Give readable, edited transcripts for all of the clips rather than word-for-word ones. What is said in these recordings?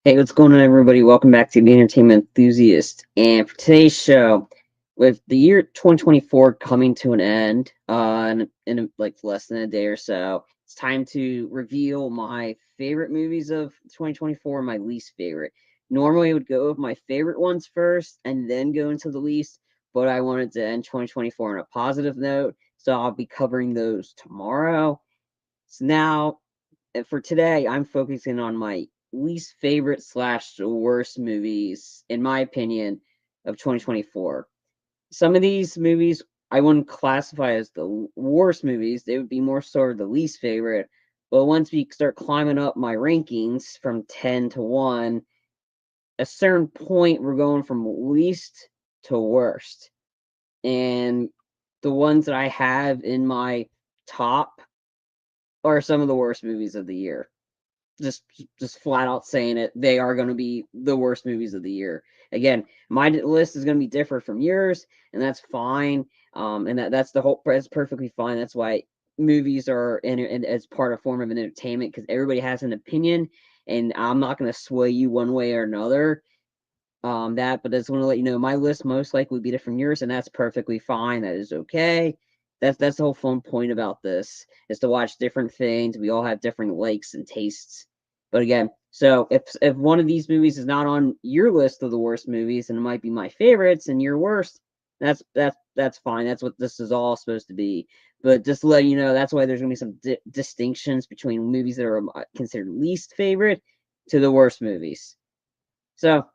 Hey, what's going on, everybody? Welcome back to the Entertainment Enthusiast. And for today's show, with the year 2024 coming to an end, like less than a day or so, it's time to reveal my favorite movies of 2024, my least favorite. Normally, I would go with my favorite ones first and then go into the least, but I wanted to end 2024 on a positive note, so I'll be covering those tomorrow. So now, for today, I'm focusing on my least favorite slash worst movies, in my opinion, of 2024. Some of these movies I wouldn't classify as the worst movies; they would be more sort of the least favorite. But once we start climbing up my rankings from 10 to 1, a certain point we're going from least to worst. And the ones that I have in my top are some of the worst movies of the year. just just flat out saying it, they are going to be the worst movies of the year. Again, my list is going to be different from yours, and that's fine. And that's perfectly fine. That's why movies are in as part of form of an entertainment, because everybody has an opinion, and I'm not going to sway you one way or another. But I just want to let you know my list most likely would be different from yours, and that's perfectly fine. That is okay. That's the whole fun point about this, is to watch different things. We all have different likes and tastes. But again, so if one of these movies is not on your list of the worst movies, and it might be my favorites and your worst, that's fine. That's what this is all supposed to be. But just to let you know, that's why there's gonna be some distinctions between movies that are considered least favorite to the worst movies. So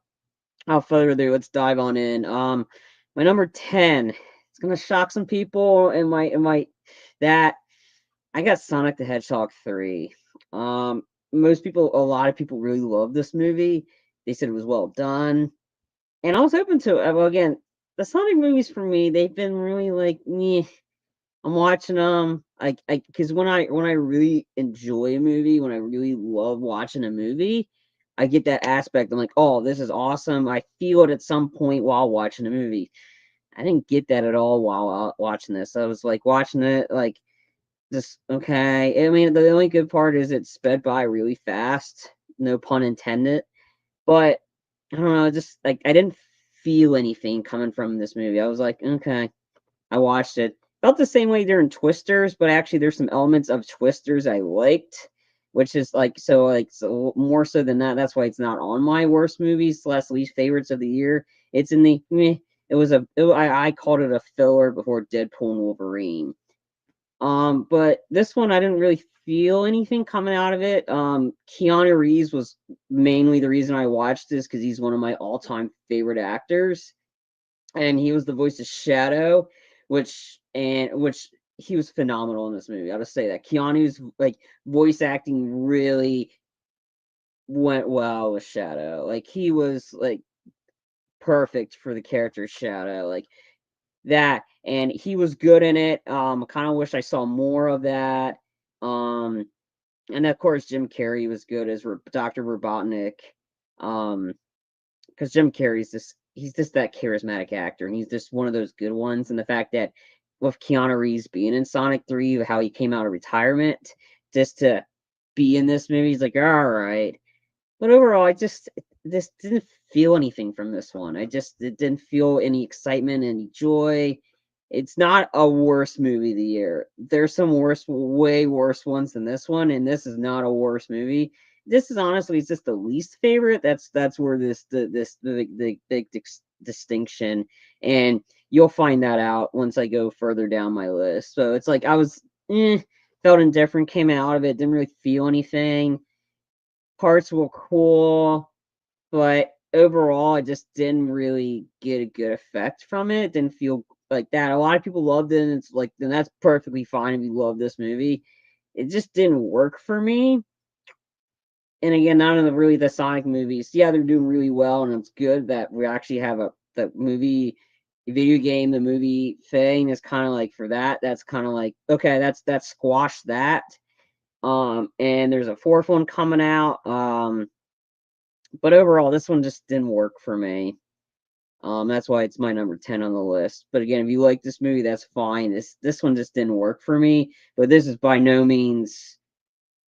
without further ado, let's dive on in. My number 10. It's gonna shock some people. It might that I got Sonic the Hedgehog 3. Um, a lot of people really love this movie. They said it was well done, and I was open to it. Well, again, the Sonic movies for me, they've been really like, meh. I'm watching them because when I really enjoy a movie, when I really love watching a movie, I get that aspect. I'm like, oh, this is awesome. I feel it at some point while watching a movie. I didn't get that at all while watching this. I was like watching it like just okay. I mean, the only good part is it sped by really fast. No pun intended. But I don't know, just like I didn't feel anything coming from this movie. I was like, okay. I watched it. Felt the same way during Twisters, but actually there's some elements of Twisters I liked, which is so more so than that. That's why it's not on my worst movies slash least favorites of the year. It's in the meh. I called it a filler before Deadpool and Wolverine. But this one I didn't really feel anything coming out of it. Keanu Reeves was mainly the reason I watched this, because he's one of my all-time favorite actors, and he was the voice of Shadow, which he was phenomenal in this movie. I'll just say that Keanu's like voice acting really went well with Shadow. Like he was like perfect for the character Shadow, like that, and he was good in it. I kind of wish I saw more of that. Um, and of course Jim Carrey was good as Dr. Robotnik. Um, because Jim Carrey's he's just that charismatic actor, and he's just one of those good ones. And the fact that with Keanu Reeves being in Sonic 3, how he came out of retirement just to be in this movie, he's like, all right. But overall, I just didn't feel anything from this one. It didn't feel any excitement, any joy. It's not a worse movie of the year. There's some way worse ones than this one, and this is not a worse movie. This is honestly, it's just the least favorite. That's where the big distinction, and you'll find that out once I go further down my list. So it's like I was felt indifferent, came out of it, didn't really feel anything. Parts were cool, but overall, I just didn't really get a good effect from it. It didn't feel like that. A lot of people loved it, and it's like, then that's perfectly fine if you love this movie. It just didn't work for me. And again, none of the Sonic movies, yeah, they're doing really well, and it's good that we actually have the movie video game, the movie thing is kind of like for that. That's kind of like, okay, that's squashed that. And there's a fourth one coming out. But overall, this one just didn't work for me. That's why it's my number 10 on the list. But again, if you like this movie, that's fine. This one just didn't work for me. But this is by no means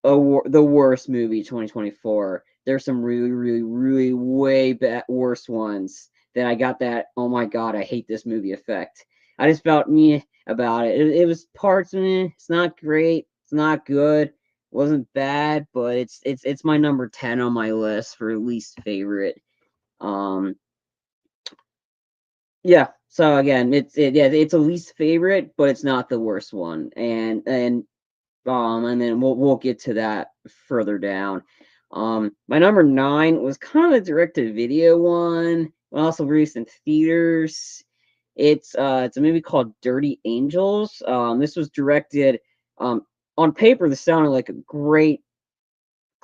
the worst movie 2024. there's some really, really, really way worse ones that I got that, oh my god, I hate this movie effect. I just felt meh about it. It was parts meh. It's not great. It's not good. It wasn't bad, but it's my number 10 on my list for least favorite. Um, yeah. So again, yeah, it's a least favorite, but it's not the worst one. And then we'll get to that further down. My number 9 was kind of a direct-to-video one, also released in theaters. It's a movie called Dirty Angels. This was directed. Um, on paper, this sounded like a great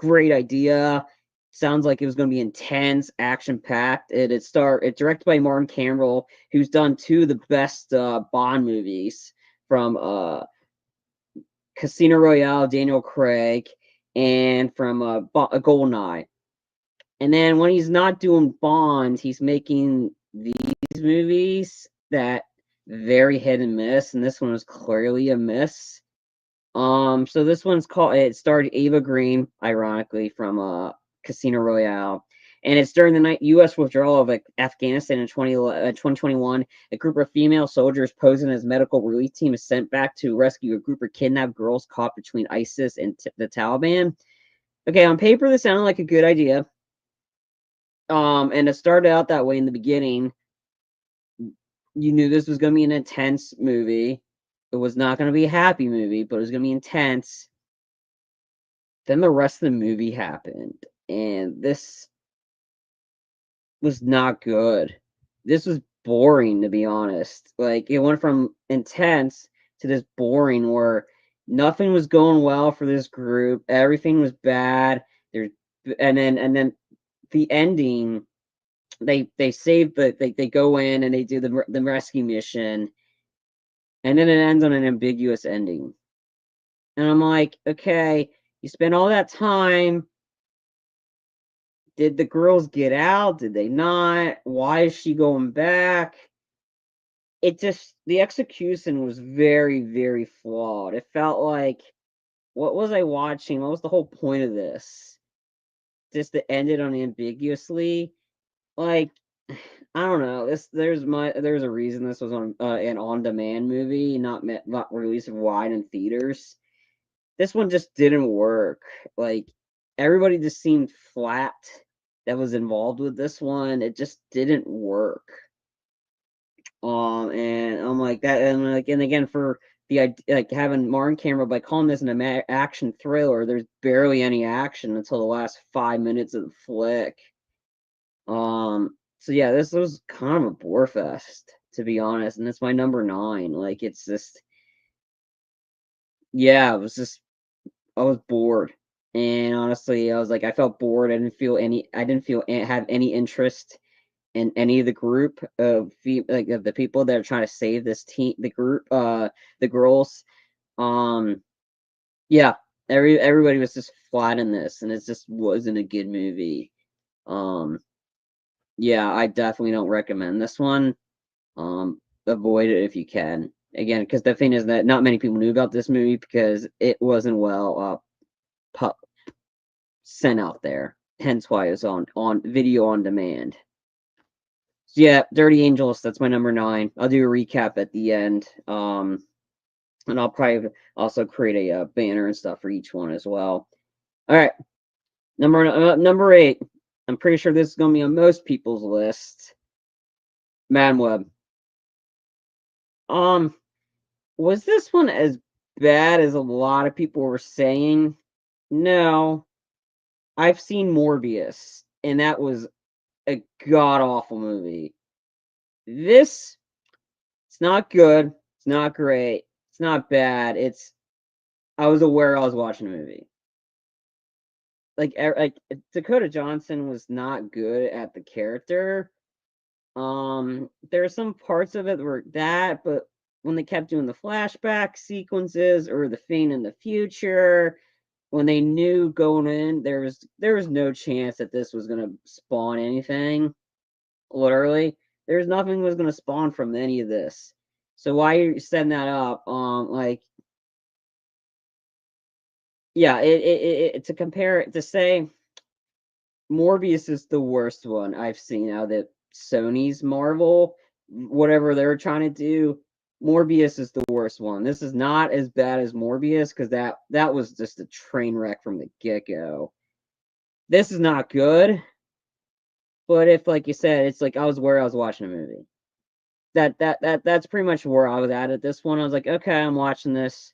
idea. Sounds like it was going to be intense, action packed. It directed by Martin Campbell, who's done two of the best Bond movies from Casino Royale, Daniel Craig, and from GoldenEye. And then when he's not doing Bond, he's making these movies that very hit and miss, and this one was clearly a miss. So this one's called. It starred Ava Green, ironically, from Casino Royale, and it's during the U.S. withdrawal of Afghanistan in 2021. A group of female soldiers posing as medical relief team is sent back to rescue a group of kidnapped girls caught between ISIS and the Taliban. Okay, on paper, this sounded like a good idea. And it started out that way in the beginning. You knew this was going to be an intense movie. It was not going to be a happy movie, but it was going to be intense. Then the rest of the movie happened, and this was not good. This was boring, to be honest. Like, it went from intense to this boring where nothing was going well for this group. Everything was bad. There's and then the ending, they save they go in and they do the rescue mission, and then it ends on an ambiguous ending. And I'm like, okay, you spent all that time. Did the girls get out? Did they not? Why is she going back? The execution was very, very flawed. It felt like, what was I watching? What was the whole point of this? Just to end it unambiguously? Like, I don't know. There's a reason this was on an on-demand movie, not released wide in theaters. This one just didn't work. Like, everybody just seemed flat that was involved with this one. It just didn't work. And I'm like that, and again, for like having Martin Campbell, by calling this an action thriller, there's barely any action until the last 5 minutes of the flick. So yeah, this was kind of a bore fest, to be honest, and it's my number 9. Like, it's just, yeah, it was just, I was bored. And honestly, I was like, I felt bored. I didn't feel have any interest in any of the group of of the people that are trying to save this team, the girls. Um, yeah, everybody was just flat in this, and it just wasn't a good movie. Um, yeah, I definitely don't recommend this one. Avoid it if you can. Again, because the thing is that not many people knew about this movie because it wasn't well sent out there. Hence why it's on video on demand. So yeah, Dirty Angels, that's my number 9. I'll do a recap at the end. And I'll probably also create a banner and stuff for each one as well. All right, number 8. I'm pretty sure this is gonna be on most people's list. Madame Web. Was this one as bad as a lot of people were saying? No. I've seen Morbius, and that was a god awful movie. This, it's not good. It's not great. It's not bad. I was aware I was watching a movie. Like Dakota Johnson was not good at the character. There are some parts of it that were that, but when they kept doing the flashback sequences or the thing in the future, when they knew going in, there was no chance that this was gonna spawn anything. Literally, there's nothing was gonna spawn from any of this. So why are you setting that up? Like, yeah, to compare it, to say Morbius is the worst one I've seen out of Sony's Marvel, whatever they're trying to do. Morbius is the worst one. This is not as bad as Morbius because that was just a train wreck from the get go. This is not good, but if like you said, it's like I was where I was watching a movie. That's pretty much where I was at this one. I was like, okay, I'm watching this.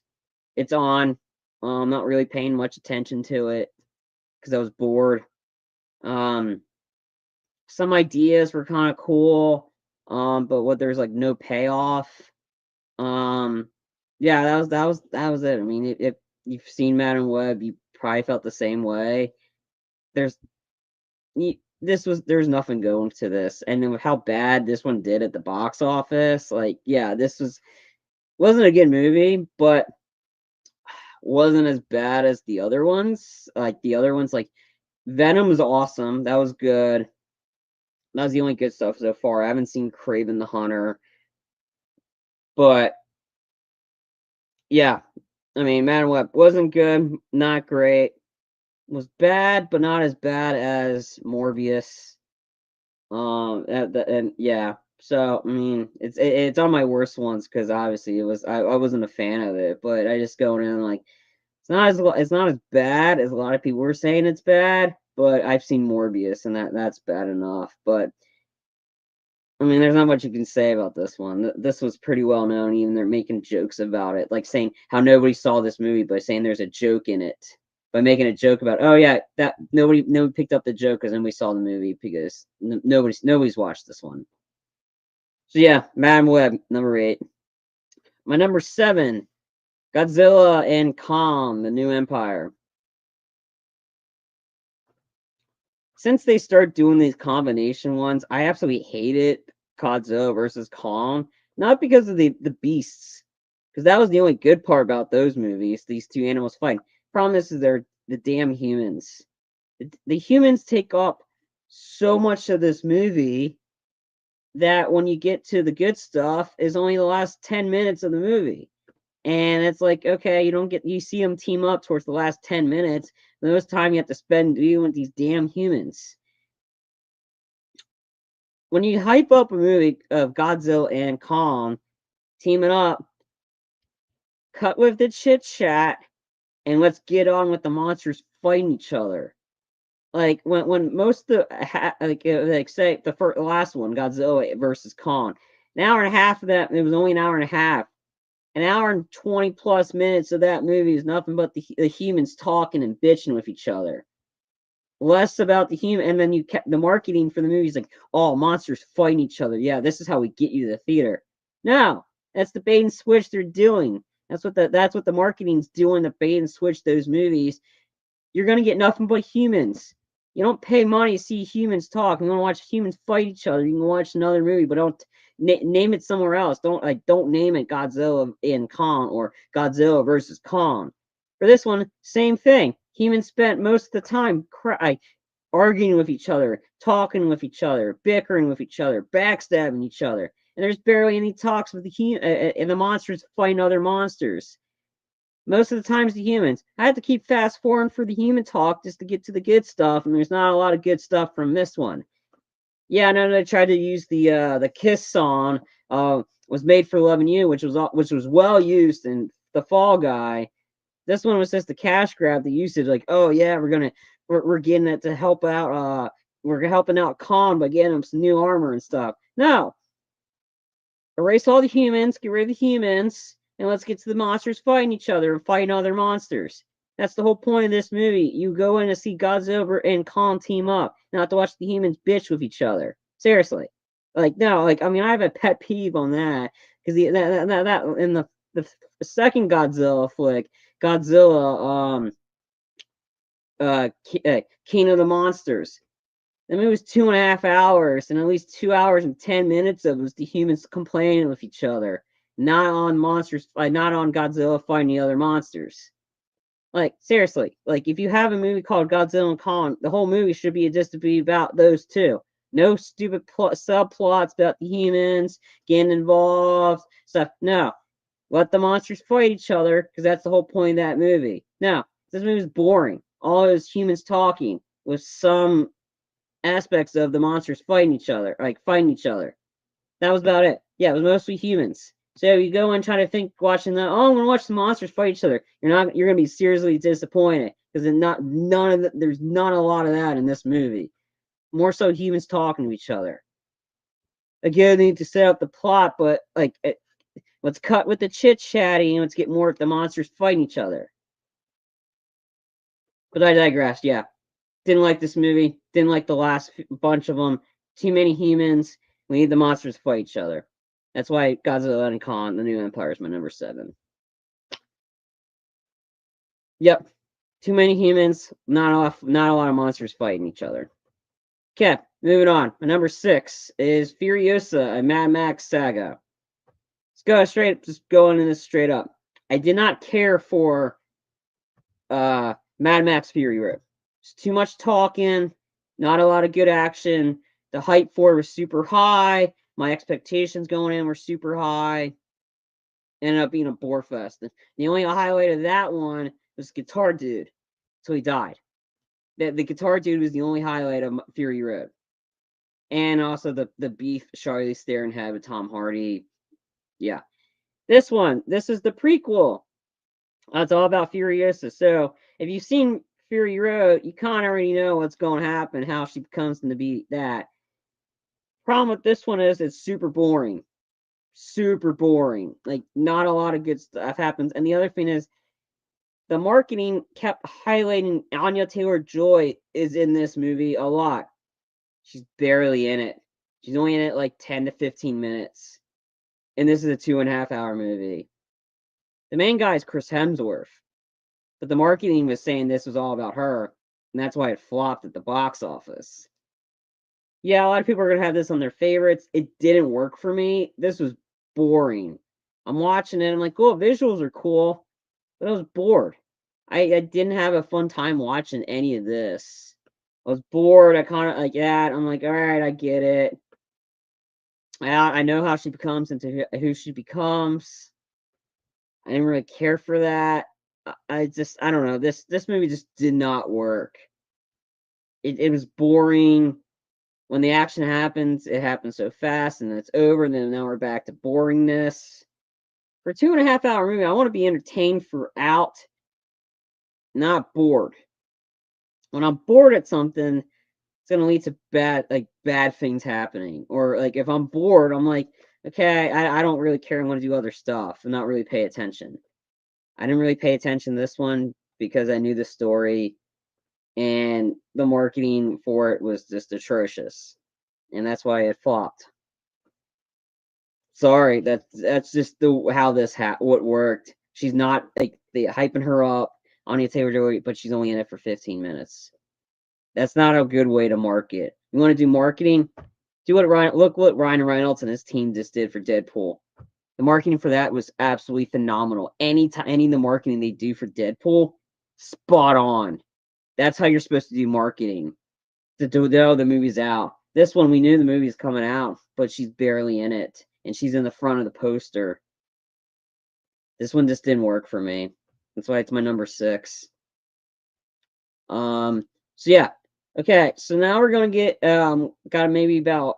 It's on. I'm not really paying much attention to it because I was bored. Um, some ideas were kind of cool, but what there's like no payoff. Um, yeah, that was it. I mean, if you've seen Madam Web, you probably felt the same way. There's there's nothing going to this, and then with how bad this one did at the box office, like yeah, this wasn't a good movie, but wasn't as bad as the other ones. Like the other ones, like Venom was awesome. That was good. That was the only good stuff so far. I haven't seen Craven the Hunter, but yeah, I mean, Madam Web wasn't good, not great. Was bad, but not as bad as Morbius. And yeah. So I mean, it's on my worst ones because obviously I wasn't a fan of it, but I just going in like it's not as bad as a lot of people were saying it's bad, but I've seen Morbius and that's bad enough. But I mean, there's not much you can say about this one. This was pretty well known. Even they're making jokes about it, like saying how nobody saw this movie by saying there's a joke in it, by making a joke about, oh yeah, that nobody picked up the joke because then we saw the movie because nobody's watched this one. So yeah, Madam Web, number 8. My number 7, Godzilla and Kong: The New Empire. Since they start doing these combination ones, I absolutely hate it. Godzilla versus Kong, not because of the beasts, because that was the only good part about those movies. These two animals fighting. Problem is they're the damn humans. The humans take up so much of this movie that when you get to the good stuff, is only the last 10 minutes of the movie. And it's like, okay, you see them team up towards the last 10 minutes. The most time you have to spend dealing with these damn humans. When you hype up a movie of Godzilla and Kong teaming up, cut with the chit chat and let's get on with the monsters fighting each other. Like when most of the like say the last one, Godzilla versus Kong, an hour and a half of that, it was only an hour and a half. An hour and 20 plus minutes of that movie is nothing but the humans talking and bitching with each other. Less about the human, and then you kept the marketing for the movie is like, oh, monsters fighting each other. Yeah, this is how we get you to the theater. No, that's the bait and switch they're doing. That's what the marketing's doing to bait and switch those movies. You're gonna get nothing but humans. You don't pay money to see humans talk. You want to watch humans fight each other. You can watch another movie, but don't name it somewhere else. Don't name it Godzilla and Kong or Godzilla versus Kong. For this one, same thing. Humans spent most of the time arguing with each other, talking with each other, bickering with each other, backstabbing each other, and there's barely any talks with and the monsters fighting other monsters. Most of the times, the humans. I have to keep fast forwarding for the human talk just to get to the good stuff, and there's not a lot of good stuff from this one. Yeah, I know they tried to use the Kiss song, was made for loving you, which was well used in the Fall Guy. This one was just a cash grab. The usage, like, oh yeah, we're getting it to help out. We're helping out Khan by getting him some new armor and stuff. No, erase all the humans, get rid of the humans, and let's get to the monsters fighting each other and fighting other monsters. That's the whole point of this movie. You go in to see Godzilla and Kong team up, not to watch the humans bitch with each other. Seriously, like no, like I mean, I have a pet peeve on that because that in the second Godzilla flick, Godzilla King of the Monsters. The movie was 2.5 hours, and at least 2 hours and 10 minutes of it was the humans complaining with each other, not on monsters, not on Godzilla fighting the other monsters. Like seriously, like if you have a movie called Godzilla and Kong, the whole movie should be just to be about those two. No stupid subplots about the humans getting involved stuff. No, let the monsters fight each other because that's the whole point of that movie. No, this movie is boring. All those humans talking with some aspects of the monsters fighting each other. That was about it. Yeah, it was mostly humans. So you go and try to think watching the I'm gonna watch the monsters fight each other. You're gonna be seriously disappointed because there's not a lot of that in this movie. More so humans talking to each other. Again, they need to set up the plot, but let's cut with the chit chatting and let's get more of the monsters fighting each other. But I digress. Yeah, didn't like this movie. Didn't like the last bunch of them. Too many humans. We need the monsters to fight each other. That's why Godzilla and Kong: The New Empire is my number 7. Yep, too many humans. Not a lot of monsters fighting each other. Okay, moving on. My number 6 is Furiosa: A Mad Max Saga. Just going in this straight up. I did not care for Mad Max Fury Road. It's too much talking, not a lot of good action. The hype for it was super high. My expectations going in were super high. Ended up being a bore fest. The only highlight of that one was Guitar Dude, so he died. The Guitar Dude was the only highlight of Fury Road, and also the beef Charlize Theron had with Tom Hardy. Yeah, this is the prequel. It's all about Furiosa. So if you've seen Fury Road, you kind of already know what's going to happen, how she comes to be that. Problem with this one is it's super boring. Super boring. Like, not a lot of good stuff happens. And the other thing is, the marketing kept highlighting Anya Taylor-Joy is in this movie a lot. She's barely in it. She's only in it like 10 to 15 minutes. And this is a 2.5-hour movie. The main guy is Chris Hemsworth. But the marketing was saying this was all about her, and that's why it flopped at the box office. Yeah, a lot of people are going to have this on their favorites. It didn't work for me. This was boring. I'm watching it. I'm like, oh, visuals are cool. But I was bored. I didn't have a fun time watching any of this. I was bored. I kind of like that. I'm like, all right, I get it. I know how she becomes into who she becomes. I didn't really care for that. I don't know. This movie just did not work. It was boring. When the action happens, it happens so fast, and then it's over, and then now we're back to boringness. For a 2.5-hour movie, I want to be entertained throughout, not bored. When I'm bored at something, it's gonna lead to bad things happening. Or like if I'm bored, I'm like, okay, I don't really care. I'm gonna do other stuff and not really pay attention. I didn't really pay attention to this one because I knew the story, and the marketing for it was just atrocious, and that's why it flopped. Sorry, that's just how what worked. She's not like they hyping her up, Anya Taylor-Joy, but she's only in it for 15 minutes. That's not a good way to market. You want to do marketing? Look what Ryan Reynolds and his team just did for Deadpool. The marketing for that was absolutely phenomenal. Any of the marketing they do for Deadpool, spot on. That's how you're supposed to do marketing. To know the movie's out. This one, we knew the movie's coming out, but she's barely in it, and she's in the front of the poster. This one just didn't work for me. That's why it's my number 6. So yeah. Okay, so now we're gonna get got maybe about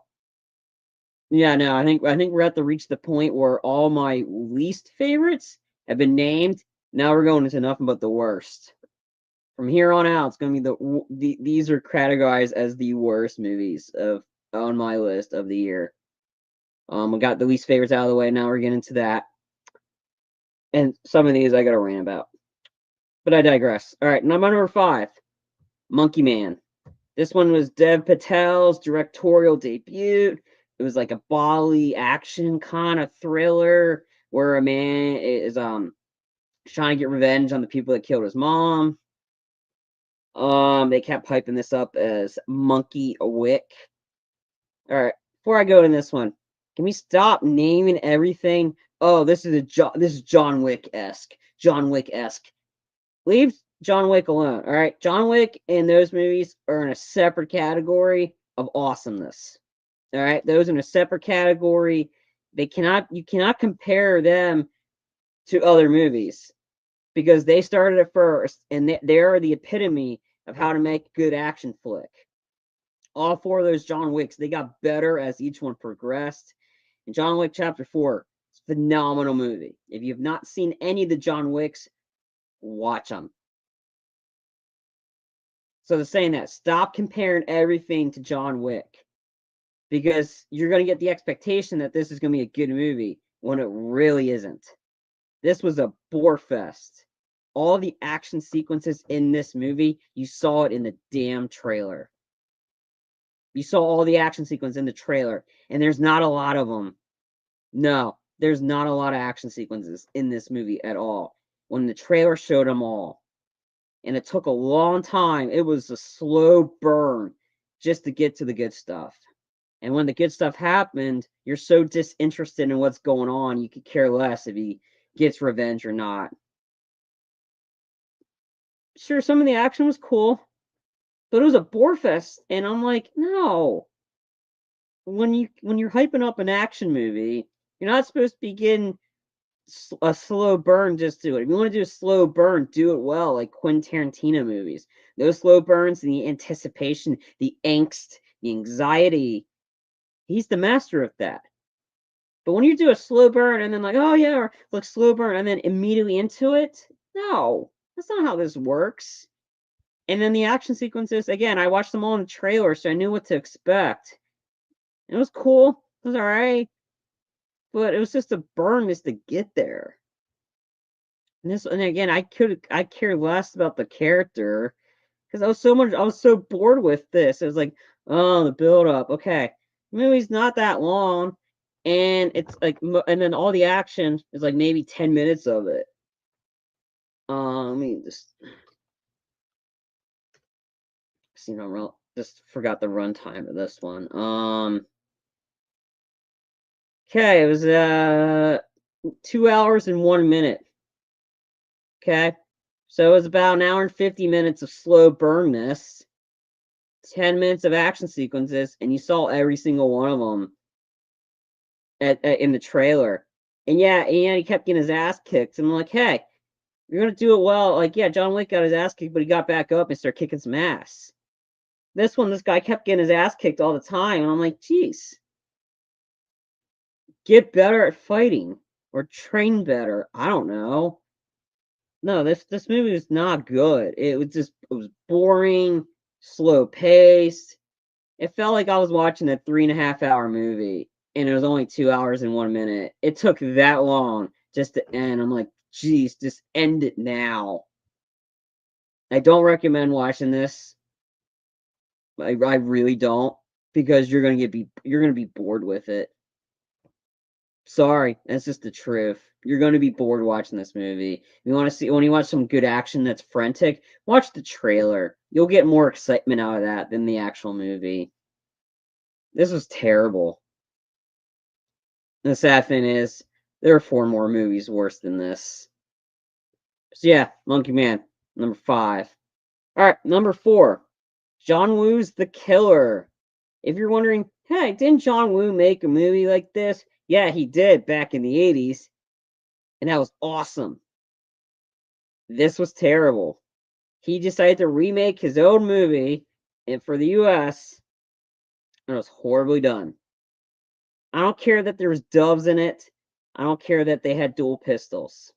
yeah, no, I think we're at the reach the point where all my least favorites have been named. Now we're going into nothing but the worst. From here on out, it's gonna be these are categorized as the worst movies on my list of the year. We got the least favorites out of the way. Now we're getting into that, and some of these I got to rant about, but I digress. All right, number 5, Monkey Man. This one was Dev Patel's directorial debut. It was like a Bali action kind of thriller where a man is trying to get revenge on the people that killed his mom. They kept piping this up as Monkey Wick. All right, before I go to this one, can we stop naming everything? Oh, this is John Wick-esque. John Wick-esque. Leave John Wick alone. All right, John Wick and those movies are in a separate category of awesomeness. All right, those in a separate category. You cannot compare them to other movies because they started it first, and they are the epitome of how to make a good action flick. All 4 of those John Wicks, they got better as each one progressed. And John Wick Chapter 4, it's a phenomenal movie. If you have not seen any of the John Wicks, watch them. So they're saying that stop comparing everything to John Wick, because you're going to get the expectation that this is going to be a good movie when it really isn't. This was a bore fest. All the action sequences in this movie, you saw it in the damn trailer. You saw all the action sequences in the trailer, and there's not a lot of them. No, there's not a lot of action sequences in this movie at all. When the trailer showed them all, and it took a long time, it was a slow burn just to get to the good stuff. And when the good stuff happened, you're so disinterested in what's going on, you could care less if he gets revenge or not. Sure, some of the action was cool, but it was a bore fest, and I'm like, no. When you're hyping up an action movie, you're not supposed to begin a slow burn just do it. If you want to do a slow burn, do it well, like Quentin Tarantino movies. Those slow burns and the anticipation, the angst, the anxiety, he's the master of that. But when you do a slow burn and then like, oh yeah, look, slow burn, and then immediately into it, no, that's not how this works. And then the action sequences, again, I watched them all in the trailer, so I knew what to expect. It was cool. It was all right. But it was just a burn just to get there. And again, I care less about the character because I was so bored with this. It was like, oh, the build up. Okay, the movie's not that long, and it's like, and then all the action is like maybe 10 minutes of it. Let me just see. Just forgot the runtime of this one. Okay, it was 2 hours and 1 minute. Okay, so it was about an hour and 50 minutes of slow burnness, 10 minutes of action sequences, and you saw every single one of them in the trailer. And yeah, he kept getting his ass kicked. And I'm like, hey, you're gonna do it well. Like, yeah, John Wick got his ass kicked, but he got back up and started kicking some ass. This guy kept getting his ass kicked all the time, and I'm like, geez, get better at fighting or train better. I don't know. No, this movie was not good. It was boring, slow paced. It felt like I was watching a 3.5 hour movie, and it was only 2 hours and 1 minute. It took that long just to end. I'm like, geez, just end it now. I don't recommend watching this. I really don't, because you're gonna be bored with it. Sorry, that's just the truth. You're gonna be bored watching this movie. When you watch some good action that's frantic, watch the trailer. You'll get more excitement out of that than the actual movie. This was terrible. The sad thing is, there are 4 more movies worse than this. So yeah, Monkey Man, number 5. Alright, number 4. John Woo's The Killer. If you're wondering, hey, didn't John Woo make a movie like this? Yeah, he did back in the 80s. And that was awesome. This was terrible. He decided to remake his own movie and for the US, and it was horribly done. I don't care that there was doves in it. I don't care that they had dual pistols.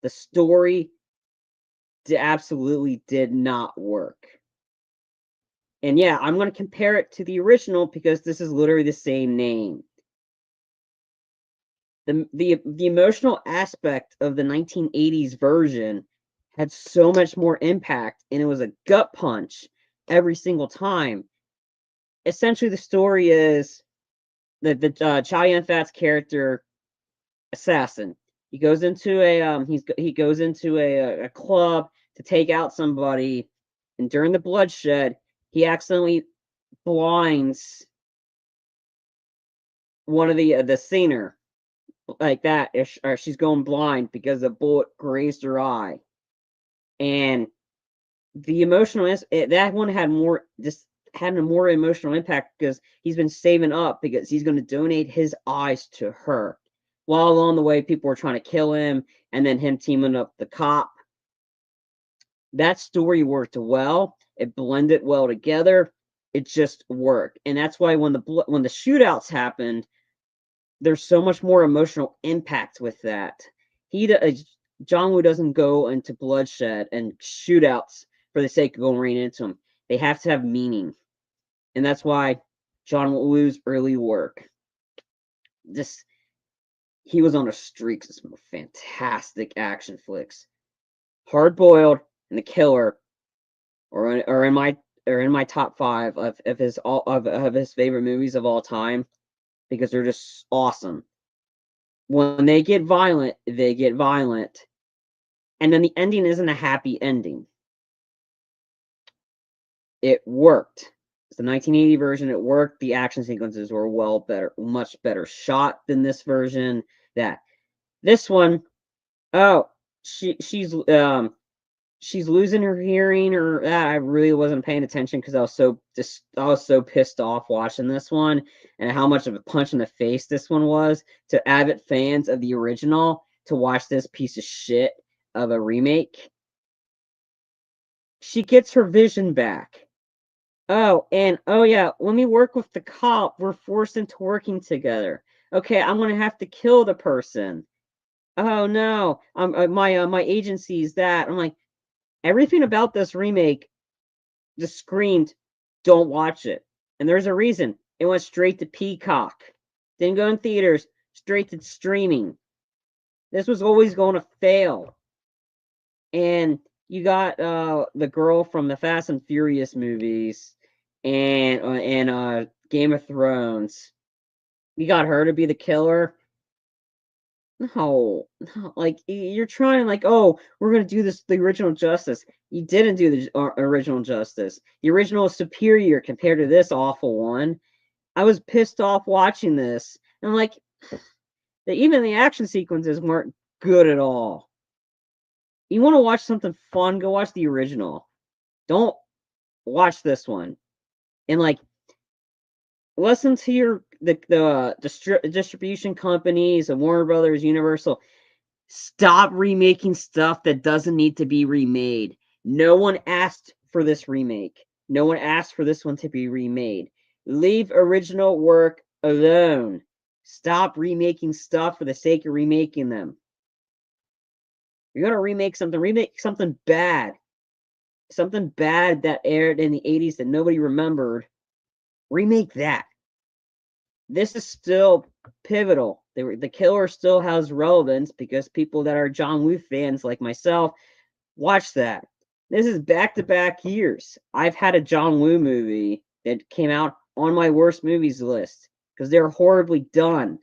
The story absolutely did not work. And yeah, I'm going to compare it to the original because this is literally the same name. The emotional aspect of the 1980s version had so much more impact, and it was a gut punch every single time. Essentially, the story is that the Chow Yun-fat's character, assassin, he goes into he goes into a club to take out somebody, and during the bloodshed, he accidentally blinds one of the singer like that, or she's going blind because a bullet grazed her eye. And the emotional that one had a more emotional impact because he's been saving up because he's going to donate his eyes to her. While along the way, people were trying to kill him, and then him teaming up the cop. That story worked well. It blended well together. It just worked, and that's why when the shootouts happened, there's so much more emotional impact with that. John Woo doesn't go into bloodshed and shootouts for the sake of going right into them. They have to have meaning, and that's why John Woo's early work, he was on a streak of some fantastic action flicks. Hard Boiled and The Killer are in my top 5 of his favorite movies of all time, because they're just awesome. When they get violent, they get violent. And then the ending isn't a happy ending. It worked. It's the 1980 version. It worked. The action sequences were much better shot than this version. This one, she's losing her hearing, or that. I really wasn't paying attention because I was so pissed off watching this one, and how much of a punch in the face this one was to avid fans of the original to watch this piece of shit of a remake. She gets her vision back. Oh yeah, when we work with the cop, we're forced into working together. Okay, I'm gonna have to kill the person. Oh no, my agency's that. I'm like, everything about this remake just screamed, don't watch it. And there's a reason. It went straight to Peacock. Didn't go in theaters, straight to streaming. This was always going to fail. And you got the girl from the Fast and Furious movies and Game of Thrones. You got her to be the killer. No, like you're trying, like, oh, we're gonna do the original Justice. You didn't do the original Justice. The original is superior compared to this awful one. I was pissed off watching this, and I'm like, even the action sequences weren't good at all. You want to watch something fun? Go watch the original. Don't watch this one. And like, listen to the distribution companies and Warner Brothers, Universal. Stop remaking stuff that doesn't need to be remade. No one asked for this remake. No one asked for this one to be remade. Leave original work alone. Stop remaking stuff for the sake of remaking them. You're going to remake something bad. Something bad that aired in the 80s that nobody remembered. Remake that. This is still pivotal. The Killer still has relevance because people that are John Woo fans like myself watch that. This is back-to-back years. I've had a John Woo movie that came out on my worst movies list because they're horribly done.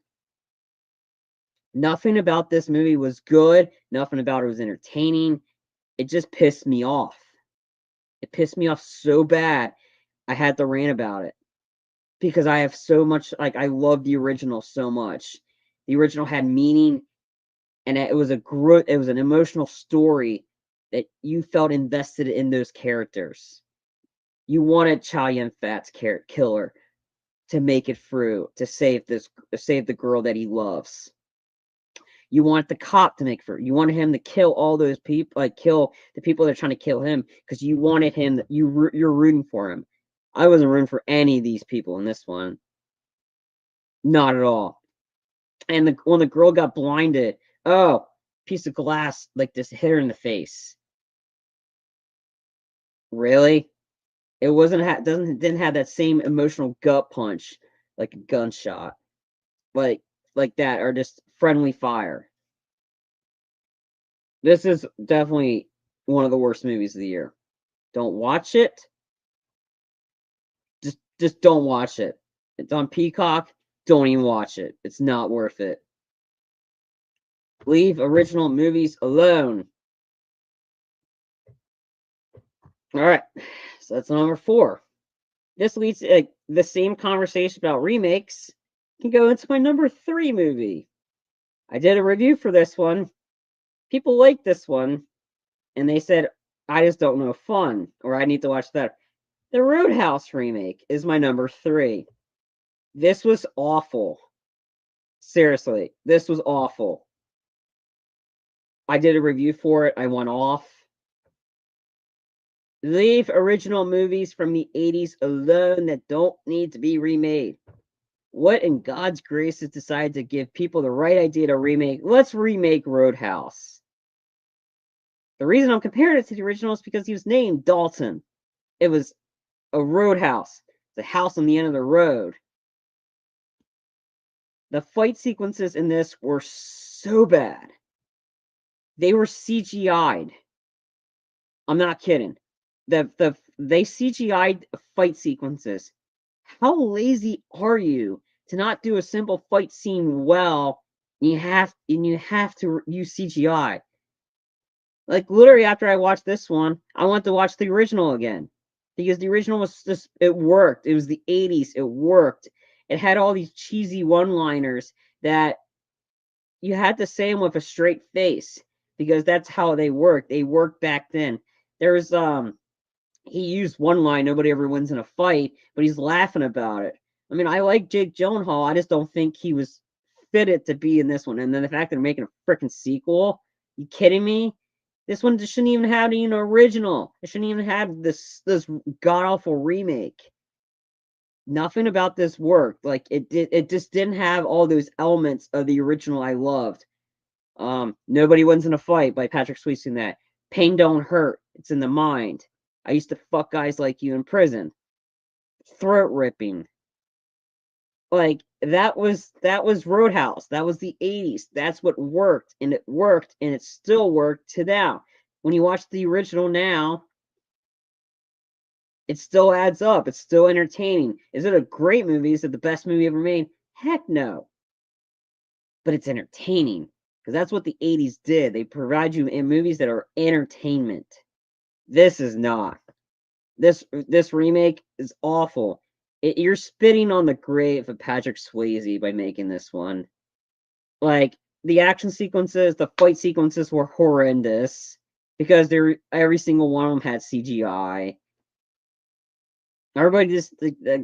Nothing about this movie was good. Nothing about it was entertaining. It just pissed me off. It pissed me off so bad, I had to rant about it. Because I have so much, like, I love the original so much. The original had meaning, and it was an emotional story that you felt invested in those characters. You wanted Chow Yun-fat's killer to make it through, to save the girl that he loves. You want the cop to make it through. You wanted him to kill all those people, like kill the people that are trying to kill him, because you wanted him. You're rooting for him. I wasn't rooting for any of these people in this one. Not at all. And when the girl got blinded, oh, piece of glass like this hit her in the face. Really? It didn't have that same emotional gut punch like a gunshot, like that, or just friendly fire. This is definitely one of the worst movies of the year. Don't watch it. Just don't watch it. It's on Peacock. Don't even watch it. It's not worth it. Leave original movies alone. All right, so that's number 4. This leads to the same conversation about remakes. Can go into my number 3 movie. I did a review for this one. People like this one, and they said I just don't know fun, or I need to watch that. The Roadhouse remake is my number 3. This was awful. Seriously, this was awful. I did a review for it. I went off. Leave original movies from the 80s alone that don't need to be remade. What in God's grace has decided to give people the right idea to remake? Let's remake Roadhouse. The reason I'm comparing it to the original is because he was named Dalton. It was a roadhouse, the house on the end of the road. The fight sequences in this were so bad. They were CGI'd. I'm not kidding. They CGI'd fight sequences. How lazy are you to not do a simple fight scene well? You have to use CGI. Like literally after I watched this one, I want to watch the original again. Because the original was just it worked. It was the 80s. It worked. It had all these cheesy one-liners that you had to say them with a straight face because that's how they worked. They worked back then. There's he used one line, nobody ever wins in a fight, but he's laughing about it. I mean, I like Jake Gyllenhaal. I just don't think he was fitted to be in this one. And then the fact that they're making a freaking sequel, you kidding me? This one just shouldn't even have an original. It shouldn't even have this god awful remake. Nothing about this worked. Like it just didn't have all those elements of the original I loved. Nobody wins in a fight by Patrick Swayze in that. Pain don't hurt. It's in the mind. I used to fuck guys like you in prison. Throat ripping. Like that was Roadhouse. That was the 80s. That's what worked, and it still worked to now. When you watch the original now, it still adds up. It's still entertaining. Is it a great movie? Is it the best movie ever made? Heck no. But it's entertaining because that's what the 80s did. They provide you in movies that are entertainment. This is not. This remake is awful. You're spitting on the grave of Patrick Swayze by making this one. Like the action sequences, the fight sequences were horrendous because every single one of them had CGI. Everybody just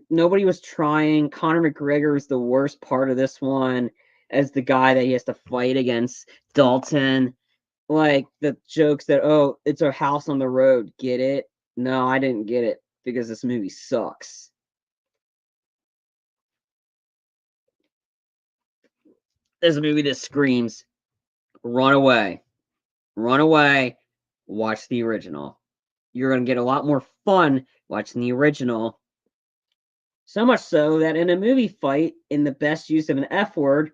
nobody was trying. Conor McGregor was the worst part of this one as the guy that he has to fight against Dalton. Like the jokes that it's a house on the road. Get it? No, I didn't get it because this movie sucks. This movie just screams, run away. Run away. Watch the original. You're going to get a lot more fun watching the original. So much so that in a movie fight, in the best use of an F word,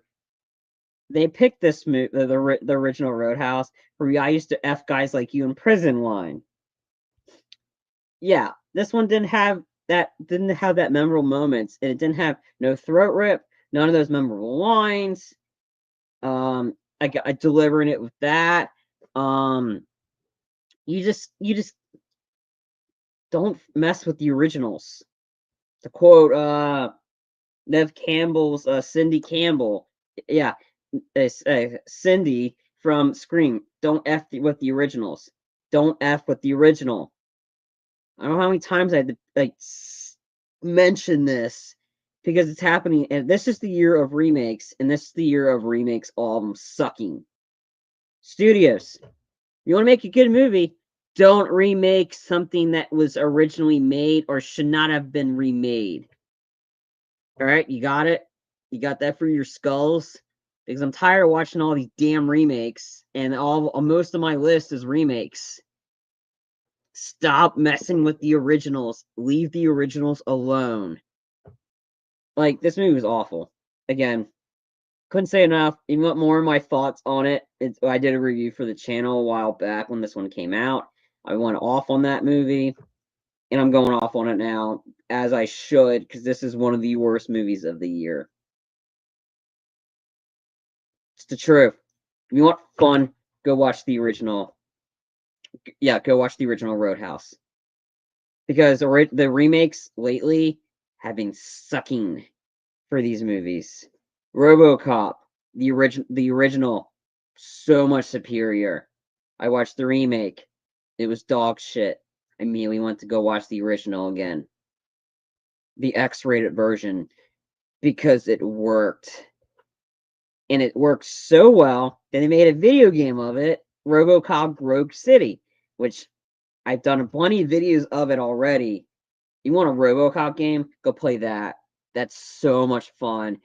they picked this the original Roadhouse for I used to F guys like you in prison line. Yeah, this one didn't have that memorable moments, and it didn't have no throat rip, none of those memorable lines. I delivering it with that. You just don't mess with the originals. To quote Nev Campbell's Cindy Campbell, yeah, Cindy from Scream, don't F with the originals. Don't F with the original. I don't know how many times I had to mention this because it's happening, and this is the year of remakes, and this is the year of remakes, all of them sucking. Studios, you want to make a good movie, don't remake something that was originally made or should not have been remade. All right, you got it? You got that for your skulls? Because I'm tired of watching all these damn remakes, and most of my list is remakes. Stop messing with the originals. Leave the originals alone. Like, this movie was awful. Again, couldn't say enough. If you want more of my thoughts on it, I did a review for the channel a while back when this one came out. I went off on that movie, and I'm going off on it now, as I should, because this is one of the worst movies of the year. It's the truth. If you want fun, go watch the original. Yeah, go watch the original Roadhouse. Because the remakes lately have been sucking for these movies. RoboCop, the original, so much superior. I watched the remake. It was dog shit. I immediately went to go watch the original again. The X-rated version. Because it worked. And it worked so well that they made a video game of it, RoboCop Rogue City, which I've done plenty of videos of it already. You want a RoboCop game? Go play that. That's so much fun.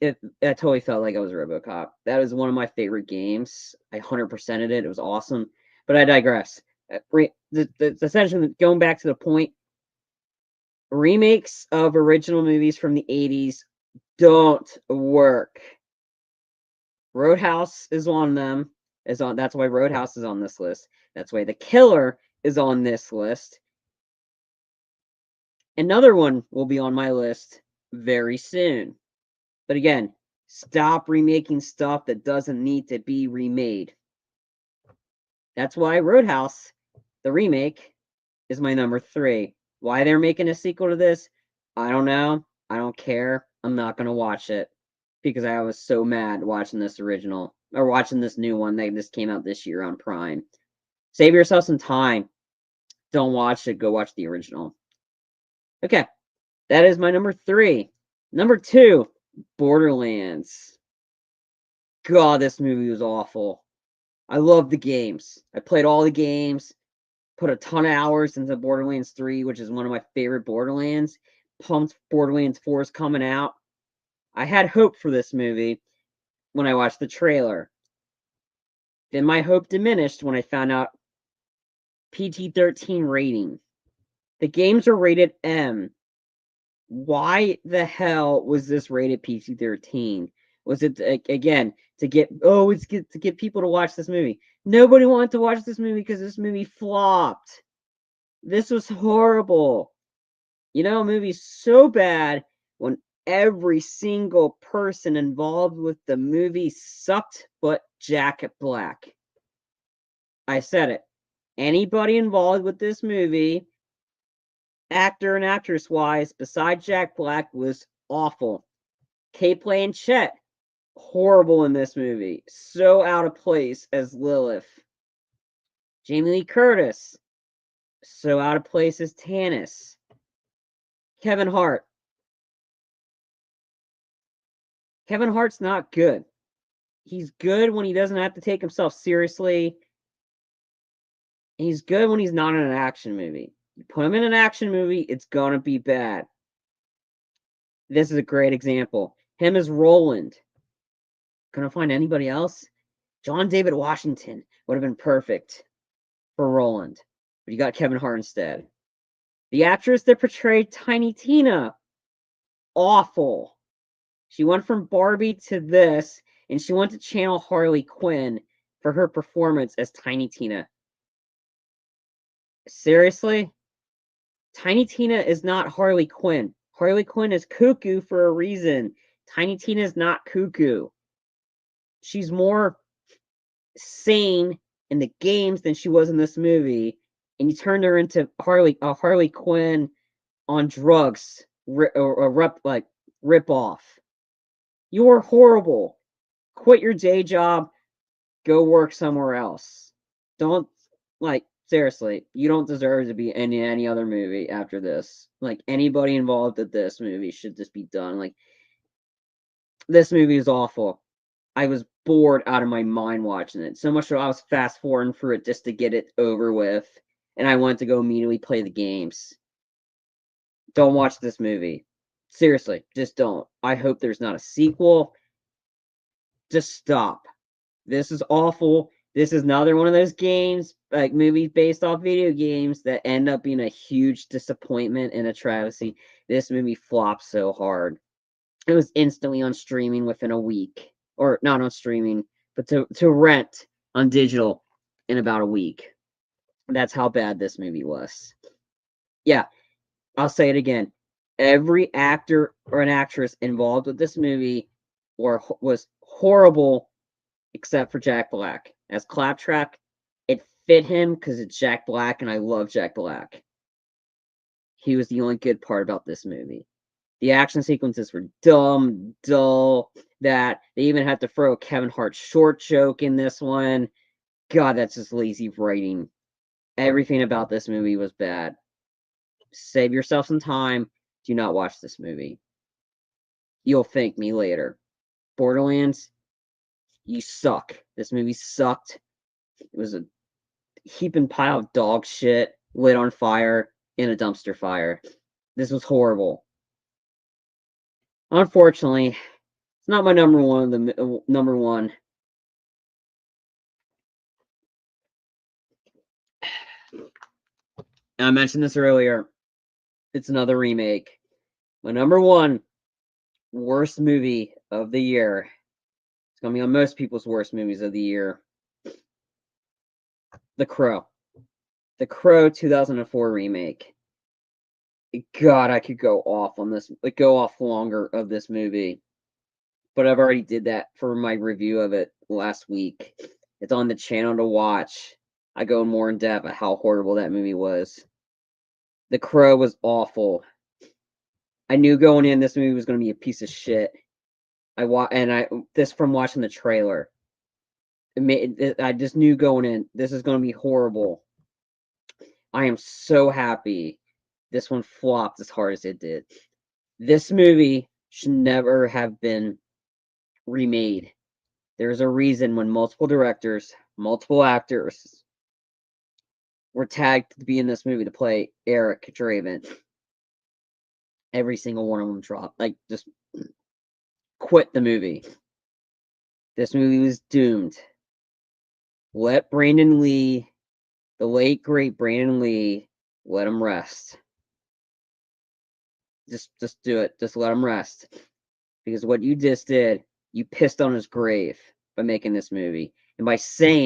I totally felt like I was RoboCop. That was one of my favorite games. I 100%ed it. It was awesome. But I digress. Essentially, going back to the point, remakes of original movies from the 80s don't work. Roadhouse is one of them. That's why Roadhouse is on this list. That's why The Killer is on this list. Another one will be on my list very soon. But again, stop remaking stuff that doesn't need to be remade. That's why Roadhouse, the remake, is my number 3. Why they're making a sequel to this, I don't know. I don't care. I'm not going to watch it because I was so mad watching this original or watching this new one that just came out this year on Prime. Save yourself some time. Don't watch it. Go watch the original. Okay. That is my number 3. Number 2, Borderlands. God, this movie was awful. I love the games. I played all the games, put a ton of hours into Borderlands 3, which is one of my favorite Borderlands. Pumped Borderlands 4 is coming out. I had hope for this movie when I watched the trailer. Then my hope diminished when I found out PG-13 rating. The games are rated M. Why the hell was this rated PG-13? Was it again to get to get people to watch this movie? Nobody wanted to watch this movie because this movie flopped. This was horrible. You know, a movie's so bad when every single person involved with the movie sucked but Jack Black. I said it. Anybody involved with this movie, actor and actress wise, besides Jack Black, was awful. Kate Blanchett, horrible in this movie. So out of place as Lilith. Jamie Lee Curtis, so out of place as Tannis. Kevin Hart. Kevin Hart's not good. He's good when he doesn't have to take himself seriously. He's good when he's not in an action movie. You put him in an action movie, it's gonna be bad. This is a great example. Him as Roland. Couldn't find anybody else? John David Washington would have been perfect for Roland, but you got Kevin Hart instead. The actress that portrayed Tiny Tina, awful. She went from Barbie to this, and she went to channel Harley Quinn for her performance as Tiny Tina. Seriously? Tiny Tina is not Harley Quinn. Harley Quinn is cuckoo for a reason. Tiny Tina is not cuckoo. She's more sane in the games than she was in this movie, and you turned her into Harley Quinn on drugs, rip off. You are horrible. Quit your day job. Go work somewhere else. Don't seriously. You don't deserve to be in any other movie after this. Like anybody involved with this movie should just be done. Like this movie is awful. I was bored out of my mind watching it. So much so I was fast forwarding through it just to get it over with. And I wanted to go immediately play the games. Don't watch this movie. Seriously, just don't. I hope there's not a sequel. Just stop. This is awful. This is another one of those games, like movies based off video games, that end up being a huge disappointment and a travesty. This movie flopped so hard. It was instantly on streaming within a week. Or not on streaming, but to rent on digital in about a week. That's how bad this movie was. Yeah, I'll say it again. Every actor or an actress involved with this movie was horrible except for Jack Black. As Claptrap, it fit him because it's Jack Black, and I love Jack Black. He was the only good part about this movie. The action sequences were dumb, dull, that they even had to throw a Kevin Hart short joke in this one. God, that's just lazy writing. Everything about this movie was bad. Save yourself some time. Do not watch this movie. You'll thank me later. Borderlands, you suck. This movie sucked. It was heaping pile of dog shit lit on fire in a dumpster fire. This was horrible. Unfortunately, it's not my number one. Number one. And I mentioned this earlier. It's another remake. My number one worst movie of the year. It's gonna be on most people's worst movies of the year. The Crow. The Crow 2004 remake. God, I could go off on this, like go off longer of this movie. But I've already did that for my review of it last week. It's on the channel to watch. I go more in depth at how horrible that movie was. The Crow was awful. I knew going in this movie was going to be a piece of shit. This from watching the trailer. I just knew going in this is going to be horrible. I am so happy this one flopped as hard as it did. This movie should never have been remade. There's a reason when multiple directors, multiple actors were tagged to be in this movie to play Eric Draven. Every single one of them dropped. Like, just quit the movie. This movie was doomed. Let Brandon Lee, the late great Brandon Lee, let him rest. Just do it. Just let him rest. Because what you just did, you pissed on his grave by making this movie. And by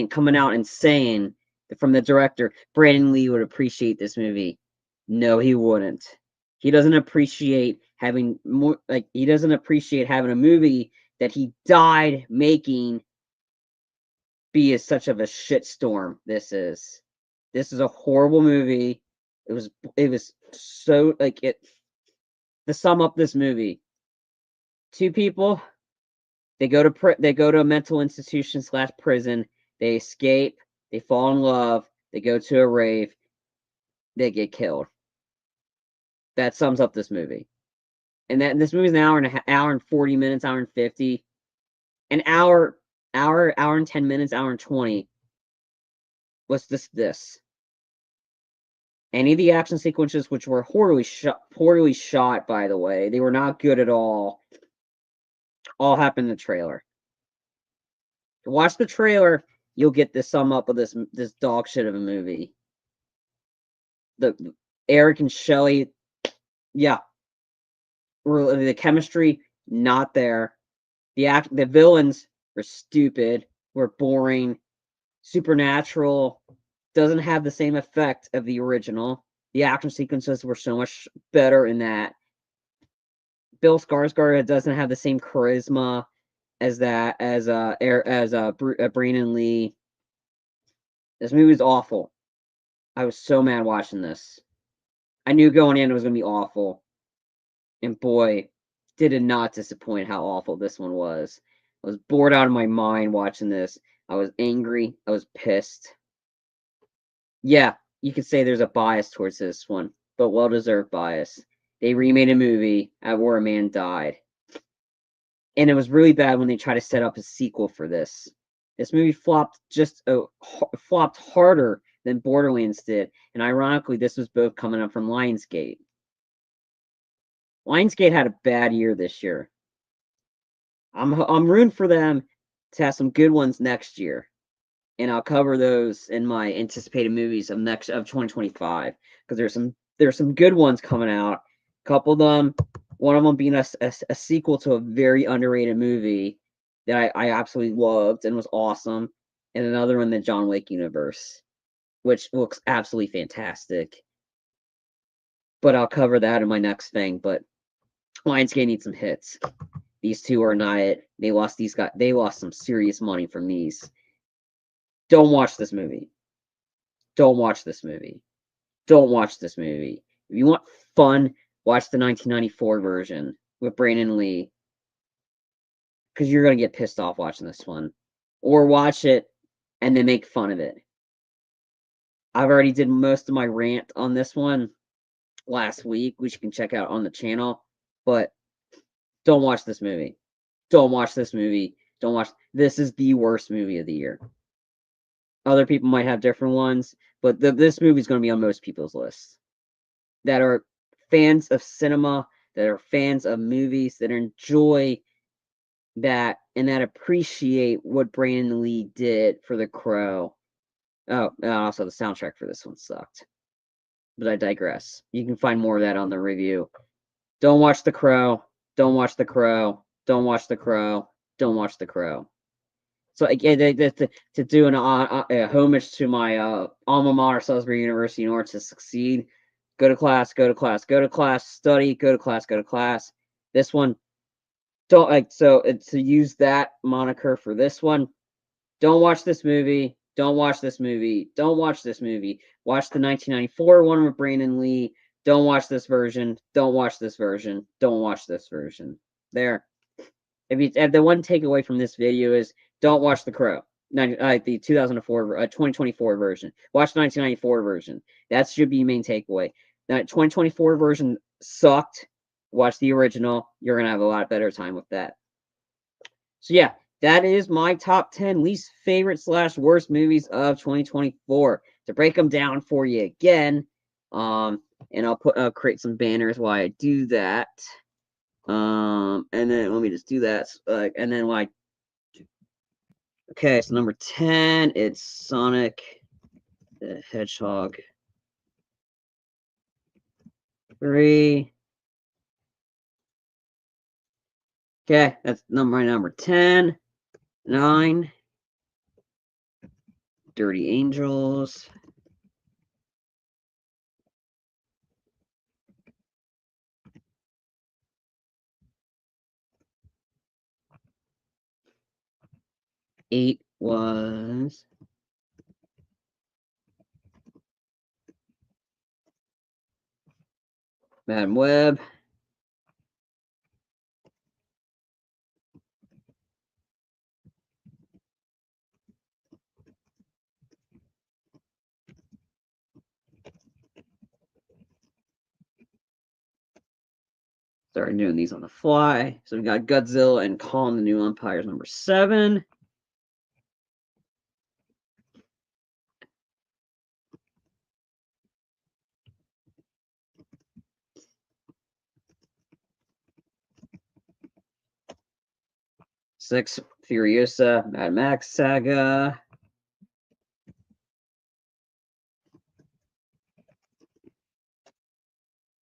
coming out and saying from the director, Brandon Lee would appreciate this movie. No, he wouldn't. He doesn't appreciate having he doesn't appreciate having a movie that he died making be as such of a shitstorm. This is a horrible movie. It was so to sum up this movie. Two people, they go to a mental institution / prison. They escape. They fall in love. They go to a rave. They get killed. That sums up this movie. And this movie is an hour and 40 minutes, hour and 50, an hour and 10 minutes, hour and 20. What's this? Any of the action sequences, which were poorly shot, by the way, they were not good at all happened in the trailer. Watch the trailer, you'll get the sum up of this dog shit of a movie. The Eric and Shelley, yeah. The chemistry, not there. The villains were stupid, were boring, supernatural, doesn't have the same effect of the original. The action sequences were so much better in that. Bill Skarsgård doesn't have the same charisma as Brandon Lee. This movie was awful. I was so mad watching this. I knew going in it was going to be awful. And boy, did it not disappoint how awful this one was. I was bored out of my mind watching this. I was angry. I was pissed. Yeah, you could say there's a bias towards this one, but well-deserved bias. They remade a movie where a man died. And it was really bad when they tried to set up a sequel for this. This movie flopped harder than Borderlands did. And ironically, this was both coming up from Lionsgate. Lionsgate had a bad year this year. I'm rooting for them to have some good ones next year, and I'll cover those in my anticipated movies of 2025 because there's some good ones coming out. A couple of them, one of them being a sequel to a very underrated movie that I absolutely loved and was awesome, and another one, the John Wick universe, which looks absolutely fantastic. But I'll cover that in my next thing. But Lionsgate needs some hits. These two are not it. They lost some serious money from these. Don't watch this movie. Don't watch this movie. Don't watch this movie. If you want fun, watch the 1994 version with Brandon Lee. Because you're going to get pissed off watching this one. Or watch it and then make fun of it. I've already did most of my rant on this one last week, which you can check out on the channel. But don't watch this movie. Don't watch this movie. This is the worst movie of the year. Other people might have different ones, but this movie is going to be on most people's lists that are fans of cinema, that are fans of movies, that enjoy that and that appreciate what Brandon Lee did for The Crow. Oh, also the soundtrack for this one sucked. But I digress. You can find more of that on the review. Don't watch The Crow. Don't watch The Crow. Don't watch The Crow. Don't watch The Crow. So again, to do a homage to my alma mater, Salisbury University, in order to succeed, go to class, go to class, go to class, study, go to class, go to class. This one, don't like so to use that moniker for this one. Don't watch this movie. Don't watch this movie. Don't watch this movie. Watch the 1994 one with Brandon Lee. Don't watch this version. Don't watch this version. Don't watch this version. There. If the one takeaway from this video is don't watch The Crow, the 2024 version. Watch the 1994 version. That should be your main takeaway. That 2024 version sucked. Watch the original. You're gonna have a lot better time with that. So yeah, that is my top 10 least favorite / worst movies of 2024. To break them down for you again, and I'll create some banners while I do that. And then let me just do that. And then like, okay, so number 10, it's Sonic the Hedgehog 3. Okay, that's number 10. 9, Dirty Angels. 8 was Madam Web. Started doing these on the fly. So we got Godzilla and Kong the New Empires, number 7. Six, Furiosa, Mad Max Saga.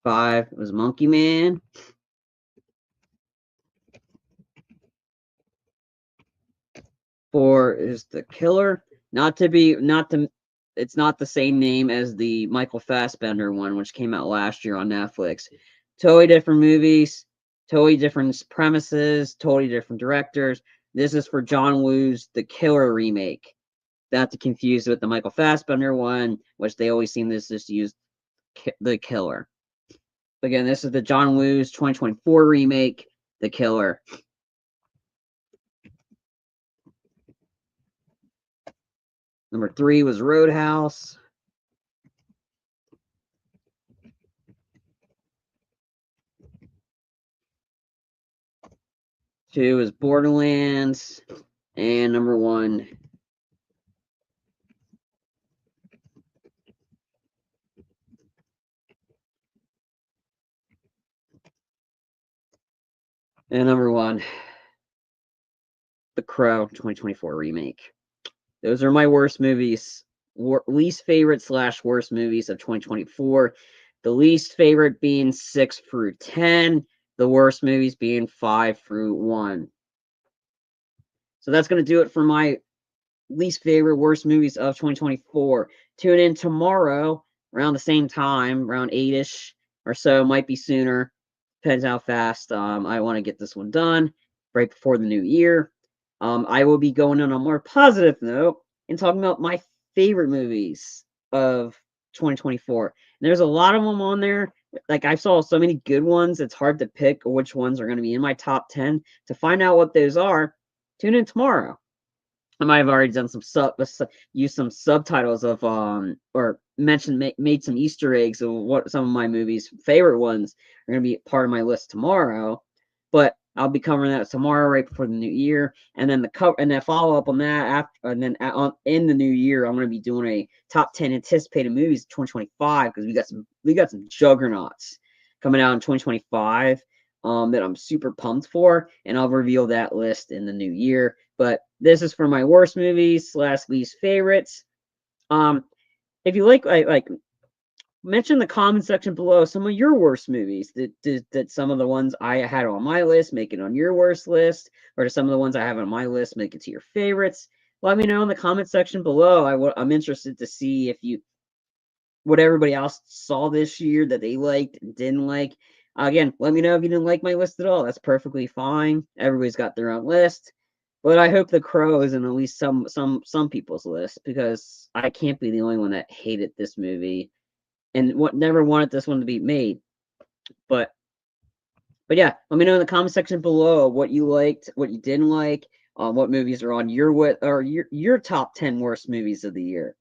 5 was Monkey Man. 4 is The Killer. It's not the same name as the Michael Fassbender one, which came out last year on Netflix. Totally different movies, totally different premises, totally different directors. This is for John Woo's The Killer remake. Not to confuse with the Michael Fassbender one, which they always seem to just use The Killer. Again, this is the John Woo's 2024 remake, The Killer. Number 3 was Roadhouse. 2 is Borderlands. And number 1 The Crow 2024 remake. Those are my worst movies, least favorite / worst movies of 2024. The least favorite being 6 through 10. The worst movies being 5 through 1. So that's going to do it for my least favorite worst movies of 2024. Tune in tomorrow around the same time, around 8ish or so, might be sooner. Depends how fast I want to get this one done right before the new year. I will be going on a more positive note and talking about my favorite movies of 2024. And there's a lot of them on there. Like, I saw so many good ones, it's hard to pick which ones are going to be in my top 10. To find out what those are, tune in tomorrow. I might have already done used some subtitles of or made some Easter eggs of what some of my movies' favorite ones are going to be part of my list tomorrow. But I'll be covering that tomorrow, right before the new year, and then follow up on that after, and then in the new year, I'm going to be doing a top 10 anticipated movies of 2025 because we got some juggernauts coming out in 2025 that I'm super pumped for, and I'll reveal that list in the new year. But this is for my worst movies / least favorites. If you like mention in the comment section below some of your worst movies. That some of the ones I had on my list make it on your worst list, or some of the ones I have on my list make it to your favorites. Let me know in the comment section below. I'm interested to see if what everybody else saw this year that they liked and didn't like. Again, let me know if you didn't like my list at all. That's perfectly fine. Everybody's got their own list. But I hope The Crow is in at least some people's list, because I can't be the only one that hated this movie and never wanted this one to be made. But yeah, let me know in the comment section below what you liked, what you didn't like, what movies are on your top 10 worst movies of the year.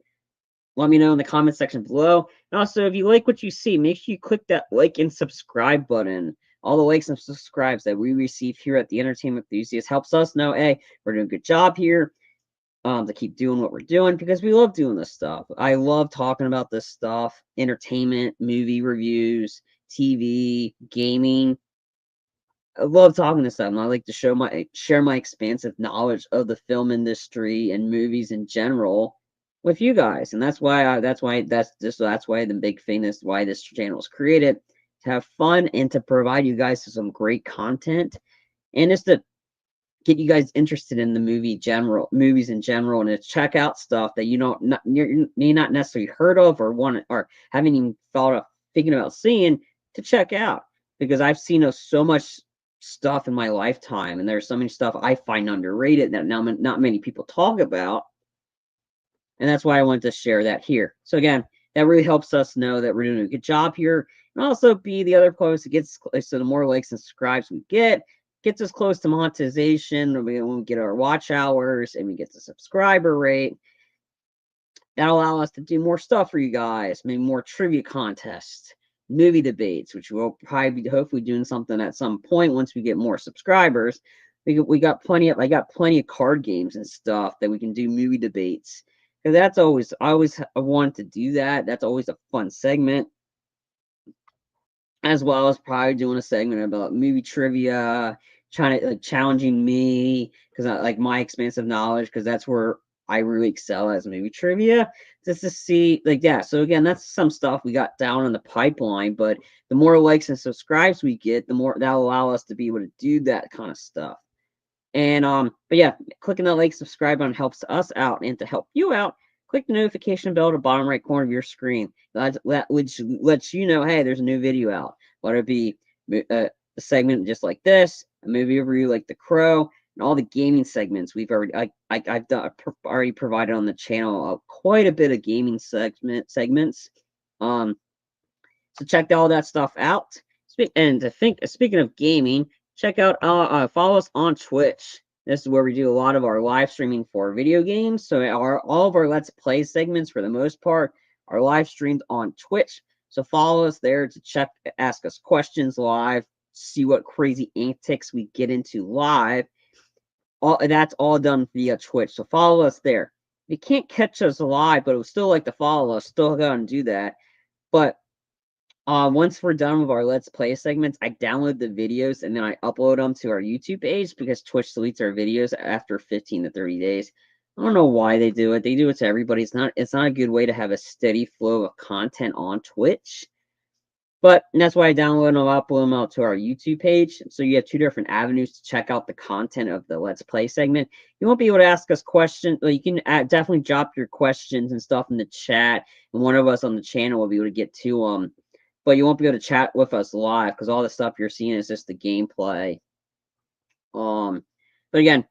Let me know in the comment section below. And also, if you like what you see, make sure you click that like and subscribe button. All the likes and subscribes that we receive here at the Entertainment Enthusiast helps us know, hey, we're doing a good job here. To keep doing what we're doing, because we love doing this stuff. I love talking about this stuff: entertainment, movie reviews, TV, gaming. I love talking this stuff, and I like to share my expansive knowledge of the film industry and movies in general with you guys. And that's why that's why the big thing is why this channel is created, to have fun and to provide you guys with some great content, and it's to get you guys interested in the movies in general, and to check out stuff that you may not necessarily heard of or haven't even thought of thinking about seeing, to check out, because I've seen so much stuff in my lifetime, and there's so many stuff I find underrated that now not many people talk about, and that's why I wanted to share that here. So again, that really helps us know that we're doing a good job here, and also be the other post, so the more likes and subscribes we gets us close to monetization, when we get our watch hours and we get the subscriber rate. That'll allow us to do more stuff for you guys, maybe more trivia contests, movie debates, which we'll probably be hopefully doing something at some point once we get more subscribers. I got plenty of card games and stuff that we can do movie debates. Because I always wanted to do that. That's always a fun segment. As well as probably doing a segment about movie trivia, trying to challenging me, because I like my expansive knowledge, because that's where I really excel, as movie trivia, just to see So again, that's some stuff we got down in the pipeline, but the more likes and subscribes we get, the more that'll allow us to be able to do that kind of stuff. And but yeah, clicking that like, subscribe button helps us out, and to help you out, click the notification bell at the bottom right corner of your screen. Which lets you know, hey, there's a new video out. Whether it be a segment just like this, a movie review like The Crow, and all the gaming segments we've already already provided on the channel. Quite a bit of gaming segments. So check all that stuff out. Speaking of gaming, check out follow us on Twitch. This is where we do a lot of our live streaming for video games. So all of our Let's Play segments, for the most part, are live streamed on Twitch. So follow us there to ask us questions live, see what crazy antics we get into live. That's all done via Twitch. So follow us there. If you can't catch us live, but would still like to follow us, still go and do that. But once we're done with our Let's Play segments, I download the videos and then I upload them to our YouTube page, because Twitch deletes our videos after 15 to 30 days. I don't know why they do it. They do it to everybody. It's not a good way to have a steady flow of content on Twitch. But that's why I download them, upload them out to our YouTube page. So you have two different avenues to check out the content of the Let's Play segment. You won't be able to ask us questions. You can definitely drop your questions and stuff in the chat, and one of us on the channel will be able to get to them. But you won't be able to chat with us live, because all the stuff you're seeing is just the gameplay. But again,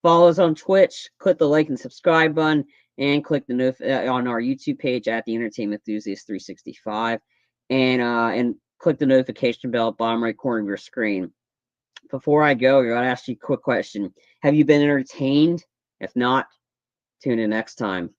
follow us on Twitch, click the like and subscribe button, and click the on our YouTube page at the Entertainment Enthusiast 365, and click the notification bell at bottom right corner of your screen. Before I go, I gotta ask you a quick question: have you been entertained? If not, tune in next time.